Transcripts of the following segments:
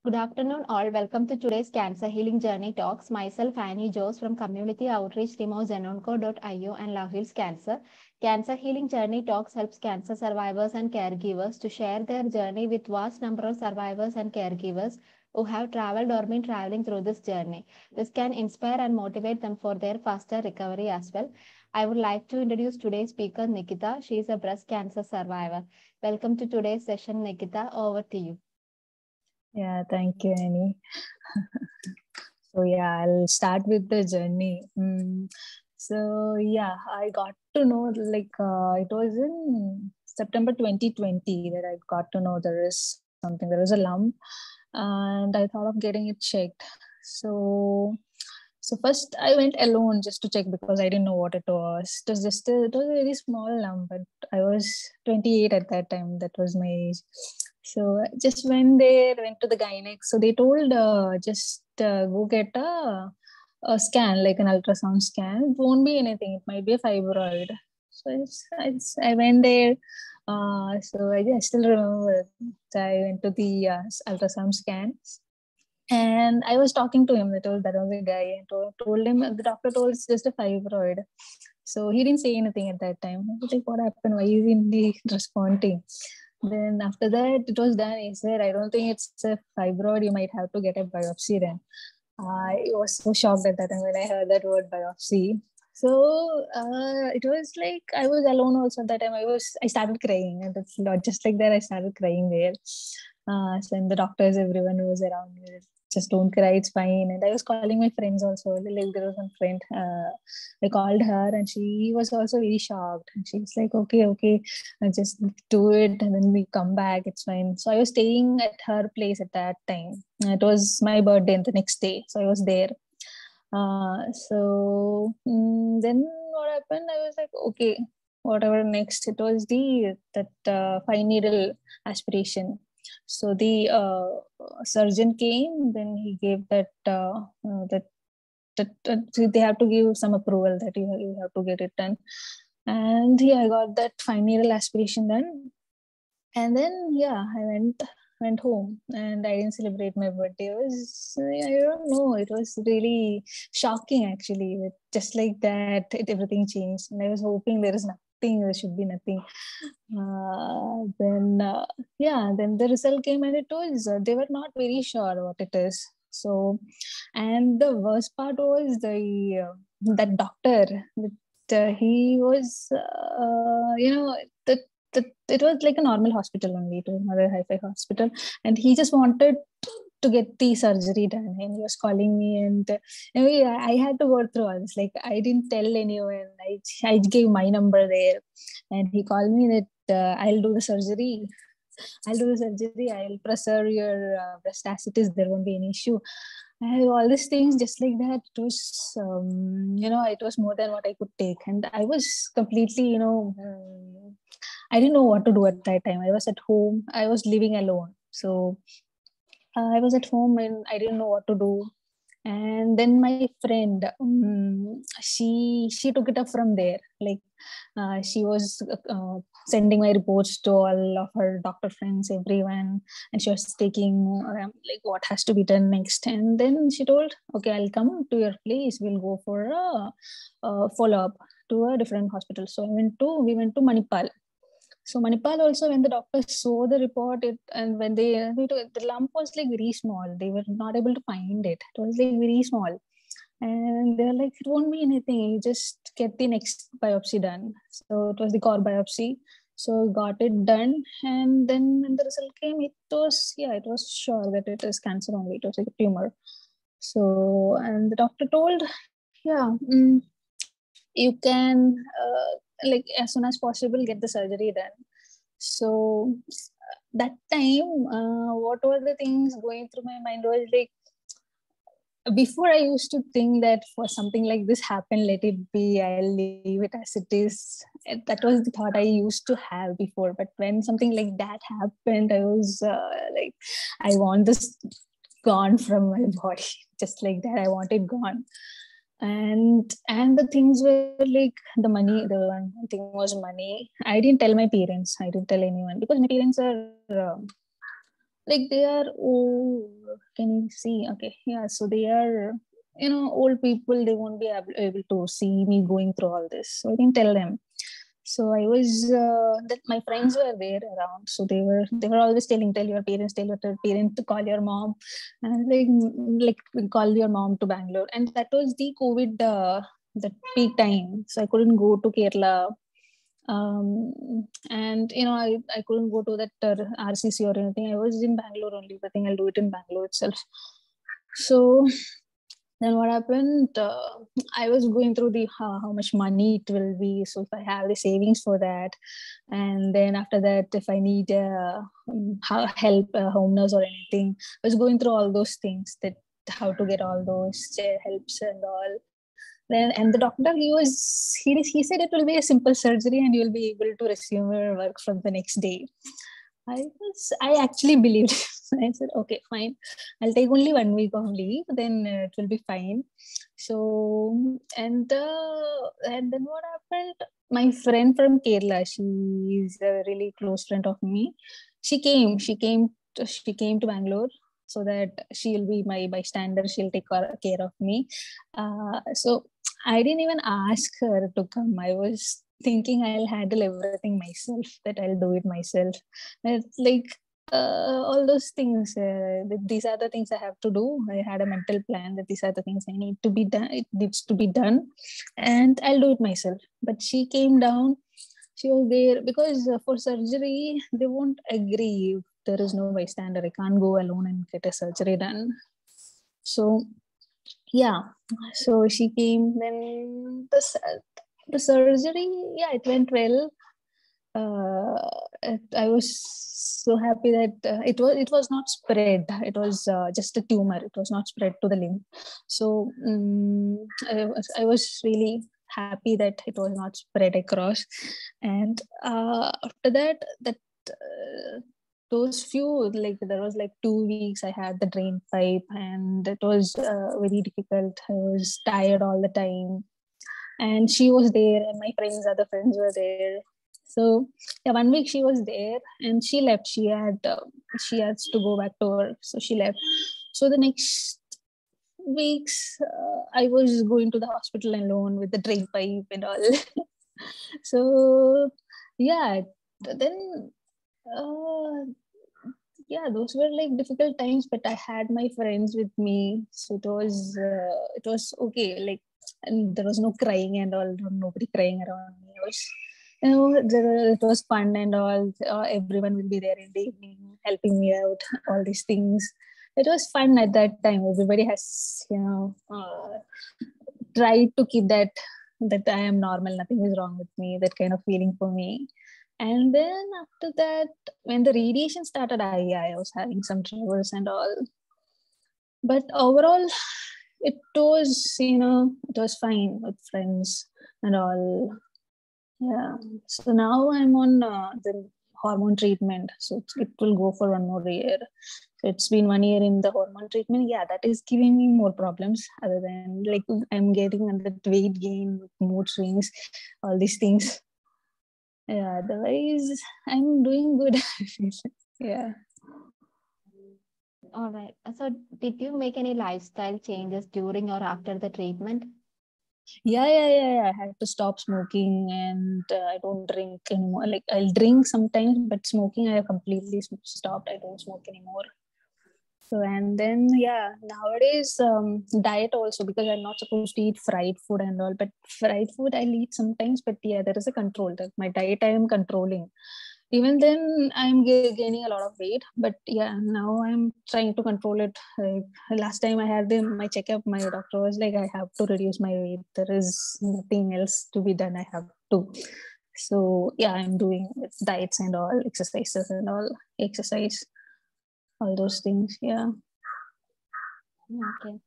Good afternoon, all. Welcome to today's Cancer Healing Journey Talks. Myself, Annie Jose from Community Outreach Team of ZenOnco.io and Love Heals Cancer. Cancer Healing Journey Talks helps cancer survivors and caregivers to share their journey with vast number of survivors and caregivers who have traveled or been traveling through this journey. This can inspire and motivate them for their faster recovery as well. I would like to introduce today's speaker, Nikhitha. She is a breast cancer survivor. Welcome to today's session, Nikhitha. Over to you. Yeah, thank you, Annie. I'll start with the journey. I got to know it was in September 2020 that I got to know there is a lump, and I thought of getting it checked. So first I went alone just to check because I didn't know what it was. It was a very small lump, but I was 28 at that time. That was my age. So just went to the gynec. So they told go get a scan, like an ultrasound scan. It won't be anything. It might be a fibroid. So I went there. So I still remember. So I went to the ultrasound scan. And I was talking to him. That was a guy. And told him, the doctor told it's just a fibroid. So he didn't say anything at that time. I was like, what happened? Why is he responding? Then after that, it was done. He said, I don't think it's a fibroid. You might have to get a biopsy then. I was so shocked at that time when I heard that word biopsy. So it was like I was alone also at that time. I started crying, and it's not just like that. I started crying there. And the doctors, everyone was around me. Just don't cry, it's fine. And I was calling my friends also. Like there was one friend, I called her, and she was also very shocked. And she was like, okay, I just do it, and then we come back. It's fine. So I was staying at her place at that time. It was my birthday the next day, so I was there. Then what happened? I was like, okay, whatever next. It was that fine needle aspiration. So the surgeon came, then he gave that they have to give some approval that you have to get it done. And I got that fine needle aspiration done. And then I went home, and I didn't celebrate my birthday. I don't know, it was really shocking actually. Just like that, everything changed, and I was hoping there should be nothing. Then the result came, and it was they were not very sure what it is. So, and the worst part was that doctor that he was it was like a normal hospital only. It was not a hi-fi hospital, and he just wanted to get the surgery done, and he was calling me, and I had to go through all this. Like, I didn't tell anyone. I gave my number there, and he called me that I'll do the surgery. I'll preserve your breast as it is. There won't be any issue. I have all these things just like that. It was, it was more than what I could take, and I was completely, I didn't know what to do at that time. I was at home. I was living alone, so I was at home and I didn't know what to do. And then my friend, she took it up from there. Like, she was sending my reports to all of her doctor friends, everyone, and she was taking like what has to be done next. And then she told, okay, I'll come to your place. We'll go for a follow up to a different hospital. So we went to Manipal. So Manipal also, when the doctors saw the report, and when the lump was like very small, they were not able to find it. It was like very small, and they were like, it won't be anything. You just get the next biopsy done. So it was the core biopsy. So got it done, and then when the result came, it was sure that it is cancer only. It was like a tumor. So, and the doctor told, you can like as soon as possible get the surgery done. So that time, what were the things going through my mind was like, before I used to think that for something like this happen, let it be, I'll leave it as it is. That was the thought I used to have before. But when something like that happened, I was like, I want this gone from my body. Just like that, I want it gone. And the things were like the money. The one thing was money. I didn't tell my parents. I didn't tell anyone because my parents are like they are, oh, can you see? Okay, yeah. So they are, old people. They won't be able to see me going through all this. So I didn't tell them. So I was that my friends were there around. So they were always tell your parents, tell your parents to call your mom, and like call your mom to Bangalore. And that was the COVID, the peak time. So I couldn't go to Kerala, and I couldn't go to that RCC or anything. I was in Bangalore only. I think I'll do it in Bangalore itself. So then what happened, I was going through the how much money it will be, so if I have the savings for that, and then after that if I need help, home nurse or anything, I was going through all those things, that how to get all those helps and all. Then, and the doctor, he said it will be a simple surgery and you will be able to resume your work from the next day. I actually believed. I said, okay, fine. I'll take only 1 week of leave, then it will be fine. So, and then what happened? My friend from Kerala, she is a really close friend of me. She came to Bangalore, so that she'll be my bystander. She'll take care of me. So I didn't even ask her to come. I was thinking I'll handle everything myself, that I'll do it myself. It's like all those things. These are the things I have to do. I had a mental plan that these are the things I need to be done. It needs to be done, and I'll do it myself. But she came down. She was there because for surgery they won't agree if there is no bystander. I can't go alone and get a surgery done. So yeah, so she came. Then the surgery, yeah, it went well. I was so happy that it was not spread. It was just a tumor. It was not spread to the lymph. So I was really happy that it was not spread across. And after that those few, like there was like 2 weeks I had the drain pipe, and it was very difficult. I was tired all the time, and she was there, and my other friends were there. So yeah, 1 week she was there and she left. She had to go back to work, so she left. So the next weeks, I was going to the hospital alone with the drain pipe and all. So yeah, then yeah, those were like difficult times, but I had my friends with me, so it was okay. Like, and there was no crying and all, nobody crying around me. It was fun and all. Everyone will be there in the evening helping me out, all these things. It was fun at that time. Everybody has, tried to keep that I am normal, nothing is wrong with me, that kind of feeling for me. And then after that, when the radiation started, I was having some troubles and all. But overall, it was fine with friends and all. Yeah. So now I'm on the hormone treatment. So it will go for 1 more year. So it's been 1 year in the hormone treatment. Yeah, that is giving me more problems, other than like I'm getting that weight gain, mood swings, all these things. Yeah, otherwise I'm doing good. Yeah. All right. So, did you make any lifestyle changes during or after the treatment? Yeah. I had to stop smoking, and I don't drink anymore. Like I'll drink sometimes, but smoking I have completely stopped. I don't smoke anymore. So, and then yeah, nowadays diet also, because I'm not supposed to eat fried food and all. But fried food I'll eat sometimes. But yeah, there is a control. That my diet I am controlling. Even then I'm gaining a lot of weight, but yeah, now I'm trying to control it. Like, last time I had my checkup, my doctor was like, I have to reduce my weight, there is nothing else to be done, I have to. So yeah, I'm doing diets and all, exercises and all, exercise, all those things. Yeah. Okay.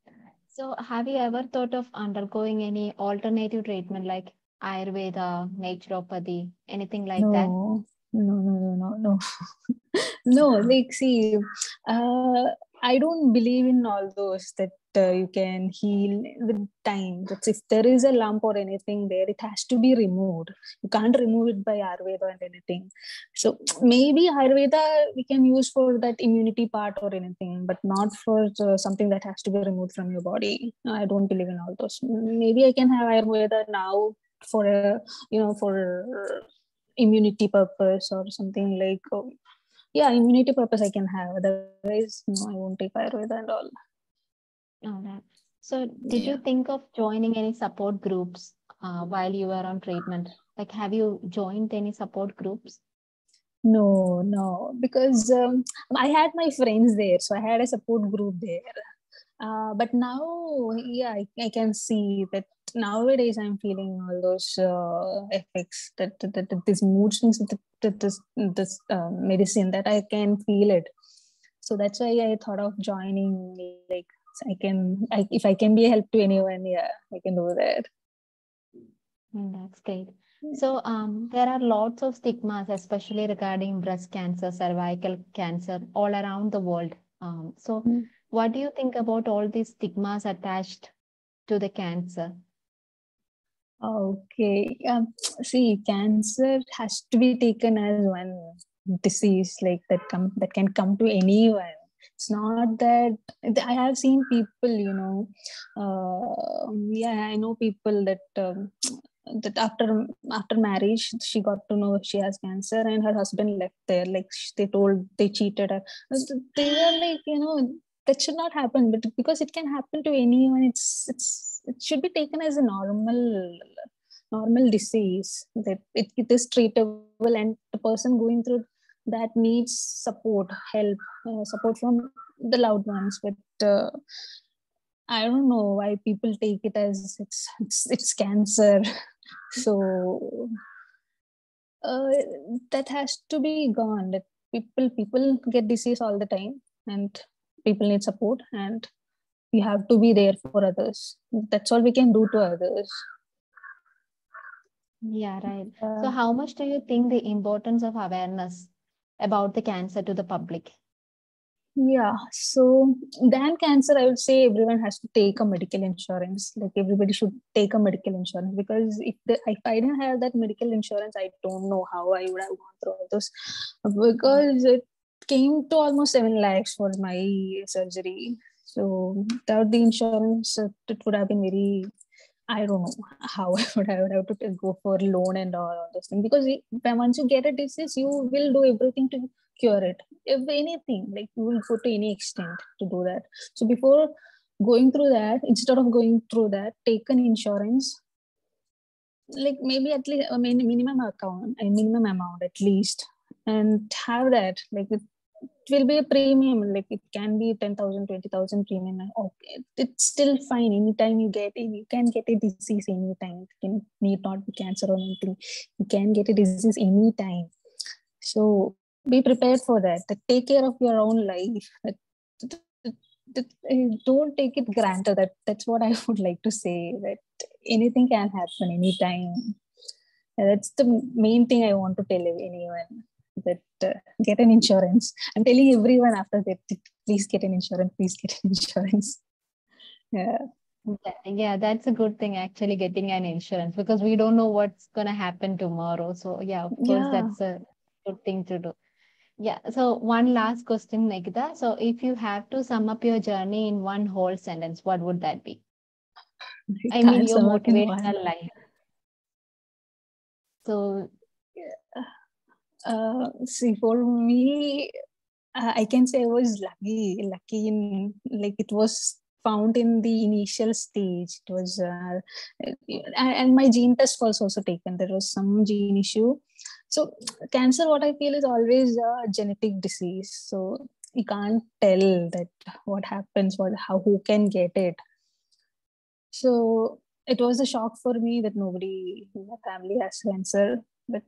So, have you ever thought of undergoing any alternative treatment like Ayurveda, naturopathy, anything like that? No. No. No. Like, see, uh, I don't believe in all those that you can heal with time. That's if there is a lump or anything there, it has to be removed. You can't remove it by Ayurveda and anything. So maybe Ayurveda we can use for that immunity part or anything, but not for something that has to be removed from your body. I don't believe in all those. Maybe I can have Ayurveda now for a for immunity purpose or something like. Yeah, immunity purpose I can have. Otherwise, no, I won't take Ayurveda and all. All right. So, did Yeah. you think of joining any support groups while you were on treatment? Like, have you joined any support groups? No, because I had my friends there, so I had a support group there. But now, yeah, I can see that nowadays I'm feeling all those effects that this mood swings, that this medicine that I can feel it. So that's why I thought of joining. Like if I can be a help to anyone, yeah, I can do that. That's great. So, there are lots of stigmas, especially regarding breast cancer, cervical cancer, all around the world. So, Mm. what do you think about all these stigmas attached to the cancer? Okay. See, cancer has to be taken as one disease like that can come to anyone. It's not that I have seen people, yeah, I know people that that after marriage she got to know she has cancer and her husband left there. Like they told they cheated her. They were like, that should not happen, but because it can happen to anyone, it should be taken as a normal disease, that it is treatable, and the person going through that needs support from the loved ones. But I don't know why people take it as it's cancer. So uh, that has to be gone. That people get disease all the time, and people need support, and we have to be there for others. That's all we can do to others. Yeah, right. So, uh, how much do you think the importance of awareness about the cancer to the public? yeah, so than cancer, I would say everyone has to take a medical insurance. Like everybody should take a medical insurance, because if I didn't have that medical insurance, I don't know how I would have gone through all those, because it came to almost 7 lakhs for my surgery. So without the insurance, it would have been very, I don't know how I would have to go for loan and all those things, because once you get a disease, you will do everything to cure it. If anything, like you will go to any extent to do that. So before going through that, instead of going through that, take an insurance, like maybe at least a minimum amount at least, and have that. Like it will be a premium, like it can be 10,000, 20,000 premium. Okay, it's still fine. Anytime you can get a disease anytime. It can need not be cancer or anything. You can get a disease anytime. So be prepared for that. Take care of your own life. Don't take it granted. That's what I would like to say. That anything can happen anytime. That's the main thing I want to tell anyone. That get an insurance. I'm telling everyone after that, please get an insurance. Please get an insurance. Yeah. Yeah, that's a good thing actually getting an insurance, because we don't know what's gonna happen tomorrow. So yeah, of course, Yeah. that's a good thing to do. Yeah. So one last question, Nikita. So if you have to sum up your journey in one whole sentence, what would that be? I I mean, can't your sum up in one. motivational life. So See, for me, I can say I was lucky in, like, it was found in the initial stage. It was, and my gene test was also taken. There was some gene issue. So cancer, what I feel, is always a genetic disease. So you can't tell that what happens, how, who can get it. So it was a shock for me that nobody in my family has cancer. But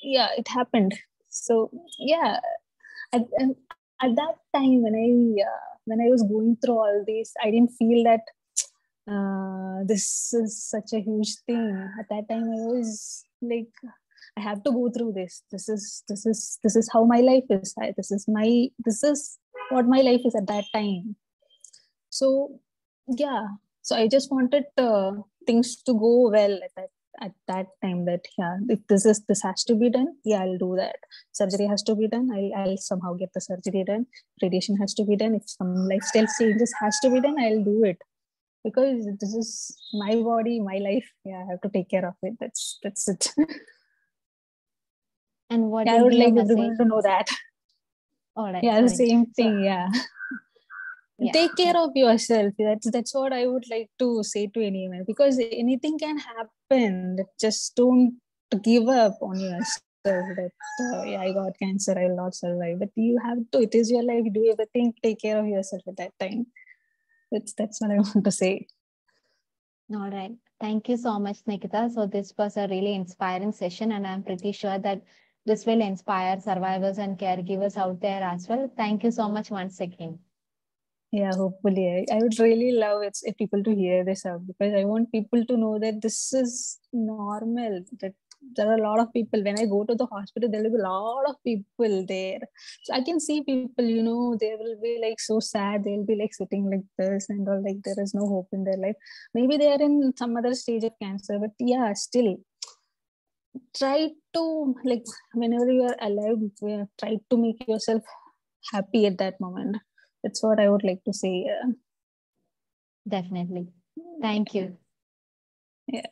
yeah, it happened. So yeah, at that time when I was going through all this, I didn't feel that this is such a huge thing. At that time, I was like, I have to go through this. This is how my life is. This is what my life is at that time. So yeah, so I just wanted things to go well at that time, that yeah, if this has to be done, yeah, I'll do that. Surgery has to be done, I'll somehow get the surgery done. Radiation has to be done. If some lifestyle changes has to be done, I'll do it, because this is my body, my life. Yeah, I have to take care of it. That's it. And what Yeah, I will would be your like message? everyone to know that. All right, Yeah, the sorry. same So, thing. Yeah. yeah, Take care of yourself. That's what I would like to say to anyone, because anything can happen. Just don't give up on yourself. That yeah, I got cancer, I will not survive. But you have to. It is your life. Do everything. Take care of yourself at that time. That's what I want to say. all right. Thank you so much, Nikhitha. So this was a really inspiring session, and I'm pretty sure that this will inspire survivors and caregivers out there as well. Thank you so much once again. Yeah, hopefully. I would really love it if people to hear this out, because I want people to know that this is normal. That there are a lot of people. When I go to the hospital, there will be a lot of people there. So I can see people, they will be like so sad. They'll be like sitting like this and all, like there is no hope in their life. Maybe they are in some other stage of cancer, but yeah, still try to, like, whenever you are alive, try to make yourself happy at that moment. That's what I would like to say. Definitely. Thank you. Yeah.